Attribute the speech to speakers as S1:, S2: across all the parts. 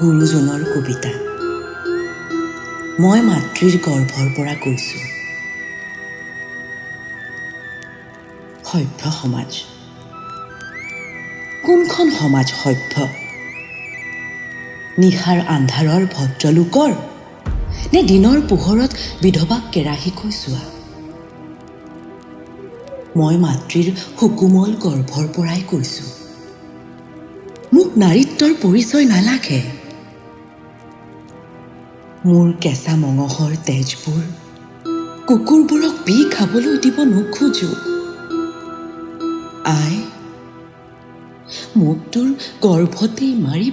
S1: গুৰুজনৰ কবিতা। মই মাতৃৰ গৰ্ভৰ পৰা কৈছোঁ। সভ্য সমাজ। কোনখন সমাজ সভ্য? নিশাৰ আন্ধাৰৰ ভদ্ৰলোকৰ নে দিনৰ পোহৰত বিধৱাক কেৰাহীকৈ চোৱা? মই মাতৃৰ সুকোমল গৰ্ভৰ পৰাই কৈছোঁ। মোক নাৰীত্বৰ পৰিচয় নালাগে। মোৰ কেঁচা মঙহৰ তেজবোৰ কুকুৰবোৰক পি খাবলৈ দিব নোখোজো। আই, মোক তোৰ গৰ্ভতেই মাৰি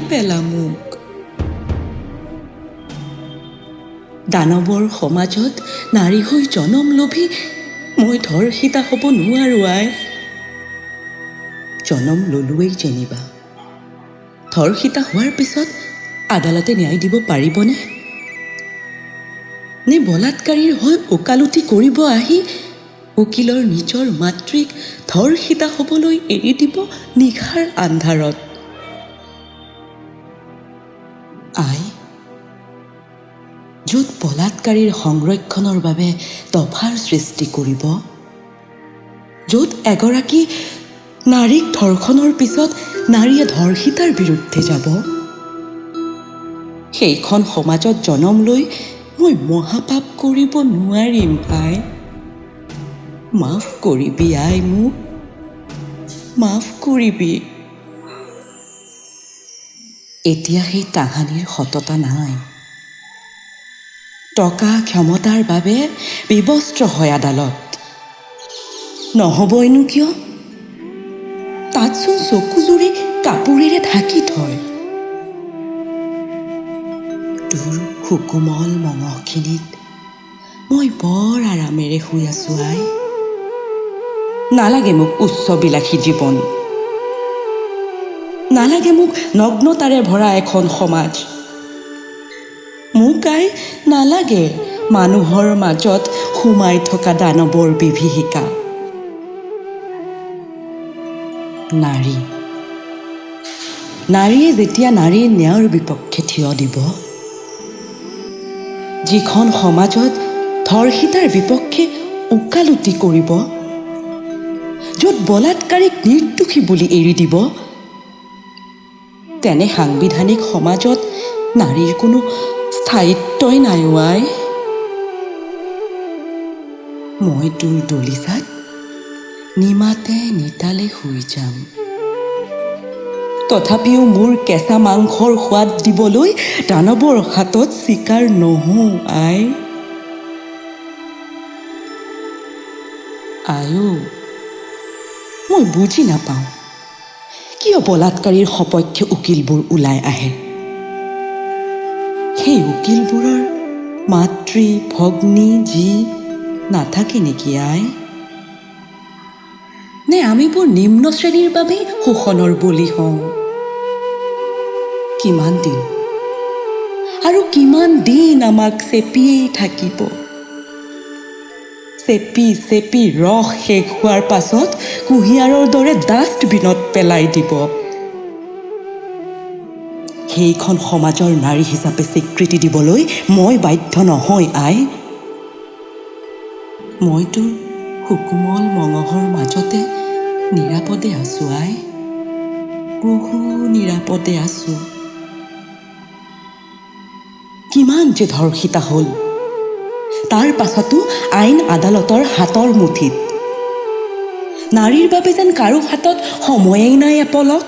S1: পেলা মোক। দানৱৰ সমাজত নাৰী হৈ জনম লভি মই ধৰ্ষিতা হ'ব নোৱাৰো। আই, জনম ললোৱেই যেনিবা, ধৰ্ষিতা হোৱাৰ পিছত আদালতে ন্যায় দিব পাৰিবনে? নে বলাৎকাৰীৰ হৈ ওকালতি কৰিব আহি উকিলৰ নিজৰ মাতৃক ধৰ্ষিতা হ'বলৈ এৰি দিব নিশাৰ আন্ধাৰত? আই, য'ত বলাৎকাৰীৰ সংৰক্ষণৰ বাবে দফাৰ সৃষ্টি কৰিব, য'ত এগৰাকী নাৰীক ধৰ্ষণৰ পিছত নাৰীয়ে ধৰ্ষিতাৰ বিৰুদ্ধে যাব, সেইখন সমাজত জনম লৈ মই মহাপাপ কৰিব নোৱাৰিম। আই, মাফ কৰিবি। আই, মোক মাফ কৰিবি। এতিয়া সেই কাহানীৰ সততা নাই। টকা ক্ষমতাৰ বাবে বিবস্ত্ৰ হয় আদালত। নহবইনো কিয়? তাতচোন চকুজুৰি কাপোৰেৰে ঢাকি থয়। তোৰ সুকোমল মঙহখিনিত মই বৰ আৰামেৰে শুই আছো। আই, নালাগে মোক উচ্চবিলাসী জীৱন, নালাগে মোক নগ্নতাৰে ভৰা এখন সমাজ। মোক আই নালাগে মানুহৰ মাজত সোমাই থকা দানৱৰ বিভীষিকা। নাৰীয়ে যেতিয়া নাৰীৰ ন্যায়ৰ বিপক্ষে থিয় দিব, যিখন সমাজত ধৰ্ষিতাৰ বিপক্ষে ওকালতি কৰিব, য'ত বলাৎকাৰীক নিৰ্দোষী বুলি এৰি দিব, তেনে সাংবিধানিক সমাজত নাৰীৰ কোনো স্থায়িত্বই নাই। আই, মই তোৰ দলিচাত নিমাতে নিতালে শুই যাম। তথাপিও মোৰ কেঁচা মাংসৰ সোৱাদ দিবলৈ দানৱৰ হাতত চিকাৰ নহওঁ। আই, আইও, মই বুজি নাপাওঁ কিয় বলাৎকাৰীৰ সপক্ষে উকিলবোৰ ওলাই আহে। সেই উকিলবোৰৰ মাতৃ ভগ্নী যি নাথাকে নেকি? আই, নে আমিবোৰ নিম্ন শ্ৰেণীৰ বাবেই শোষণৰ বলি হওঁ? কিমান দিন আৰু কিমান দিন আমাক চেপিয়েই থাকিব? চেপি ৰস শেষ হোৱাৰ পাছত কুঁহিয়াৰৰ দৰে ডাষ্টবিনত পেলাই দিব। সেইখন সমাজৰ নাৰী হিচাপে স্বীকৃতি দিবলৈ মই বাধ্য নহয়। আই, মই তোৰ সুকোমল মঙহৰ মাজতে নিৰাপদে আছো। আই, বহু নিৰাপদে আছো। কিমান যে ধৰ্ষিতা হ'ল, তাৰ পাছতো আইন আদালতৰ হাতৰ মুঠিত। নাৰীৰ বাবে যেন কাৰো হাতত সময়েই নাই এপলক।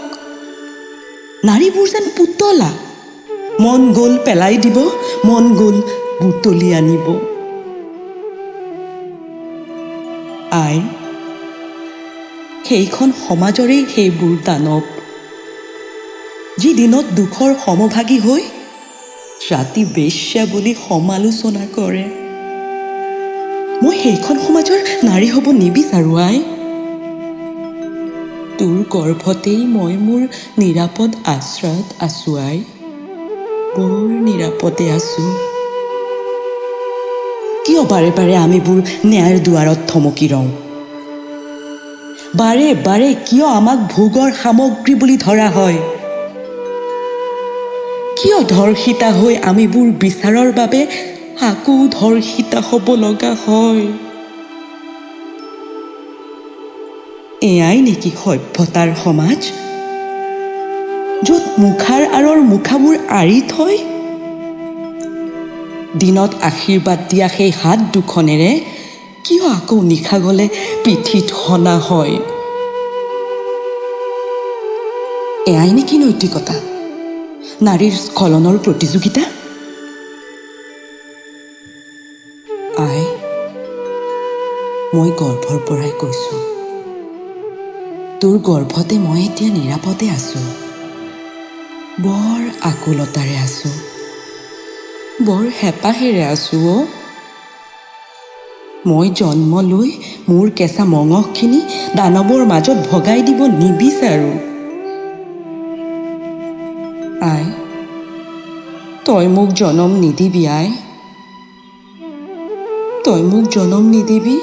S1: নাৰীবোৰ যেন পুতলা, মন গ'ল পেলাই দিব, মন গ'ল বুটলি আনিব। আই, সেইখন সমাজৰেই সেইবোৰ দানৱ, যি দিনত দুখৰ সমভাগী হৈ ৰাতি বেশ্যা বুলি সমালোচনা কৰে। মই সেইখন সমাজৰ নাৰী হ'ব নিবিচাৰো। আই, তোৰ গৰ্ভতেই মই মোৰ নিৰাপদ আশ্ৰয়ত আছো। আই, বৰ নিৰাপদে আছো। কিয় বাৰে বাৰে আমিবোৰ ন্যায়ৰ দুৱাৰত থমকি ৰওঁ? বাৰে বাৰে কিয় আমাক ভোগৰ সামগ্ৰী বুলি ধৰা হয়? কিয় ধৰ্ষিতা হৈ আমিবোৰ বিচাৰৰ বাবে আকৌ ধৰ্ষিতা হ'ব লগা হয়? এয়াই নেকি সভ্যতাৰ সমাজ, য'ত মুখাৰ আঁৰৰ মুখাবোৰ আঁৰি থয়? দিনত আশীৰ্বাদ দিয়া সেই হাত দুখনেৰে কিয় আকৌ নিশা গ'লে পিঠিত সনা হয়? এয়াই নেকি নৈতিকতা, নাৰীৰ স্খলনৰ প্ৰতিযোগিতা? আই, মই গৰ্ভৰ পৰাই কৈছোঁ, তোৰ গৰ্ভতে মই এতিয়া নিৰাপদে আছোঁ, বৰ আকুলতাৰে আছোঁ, বৰ হেঁপাহেৰে আছোঁ অ'। মই জন্ম লৈ মোৰ কেঁচা মঙহখিনি দানৱৰ মাজত ভগাই দিব নিবিচাৰোঁ। আই, তই মোক জনম নিদিবি আই, তই মোক জনম নিদিবি।